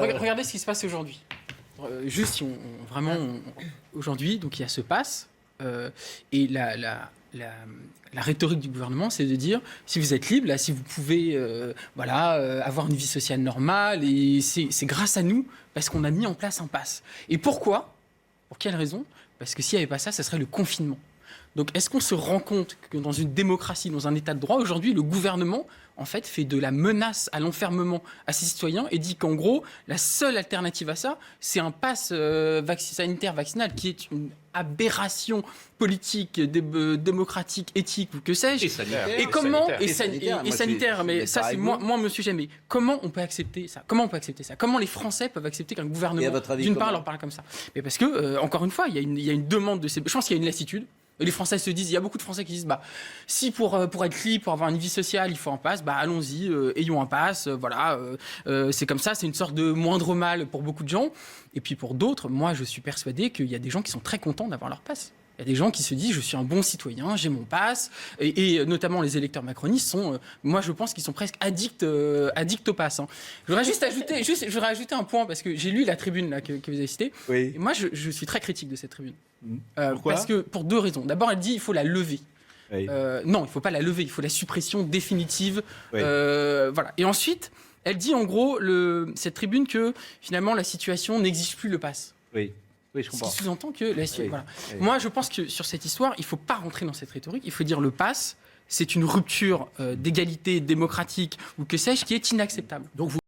Regardez ce qui se passe aujourd'hui. Juste, si aujourd'hui, donc il y a ce pass, et la rhétorique du gouvernement, c'est de dire, si vous êtes libre, là, si vous pouvez avoir une vie sociale normale, et c'est grâce à nous, parce qu'on a mis en place un pass. Et pourquoi ? Pour quelle raison ? Parce que s'il n'y avait pas ça, ce serait le confinement. Donc, est-ce qu'on se rend compte que dans une démocratie, dans un état de droit, aujourd'hui, le gouvernement, en fait, fait de la menace à l'enfermement à ses citoyens et dit qu'en gros, la seule alternative à ça, c'est un pass sanitaire vaccinal qui est une aberration politique, démocratique, éthique ou que sais-je. Et sanitaire. Et comment Et sanitaire, mais ça c'est moi, monsieur Jamais. Comment on peut accepter ça ? Comment les Français peuvent accepter qu'un gouvernement, d'une part, leur parle comme ça ? Mais parce que, encore une fois, il y a une demande de ces. Je pense qu'il y a une lassitude. Et les Français se disent, il y a beaucoup de Français qui disent, si pour être libre, pour avoir une vie sociale, il faut un pass, allons-y, ayons un pass, c'est comme ça, c'est une sorte de moindre mal pour beaucoup de gens. Et puis pour d'autres, moi je suis persuadé qu'il y a des gens qui sont très contents d'avoir leur pass. Il y a des gens qui se disent, je suis un bon citoyen, j'ai mon pass, et notamment les électeurs macronistes sont, moi je pense qu'ils sont presque addicts au pass. Hein. Je voudrais ajouter un point, parce que j'ai lu la tribune là, que vous avez citée, Oui. et moi je suis très critique de cette tribune. Pourquoi ? Parce que, pour deux raisons. D'abord, elle dit qu'il faut la lever. Oui. Non, il ne faut pas la lever, il faut la suppression définitive. Oui. Voilà. Et ensuite, elle dit en gros, cette tribune, que finalement la situation n'exige plus le pass. Oui, je Ce comprends. qui sous-entend que... Voilà. Oui. Moi, je pense que sur cette histoire, il ne faut pas rentrer dans cette rhétorique. Il faut dire le pass, c'est une rupture d'égalité démocratique ou que sais-je qui est inacceptable. Donc vous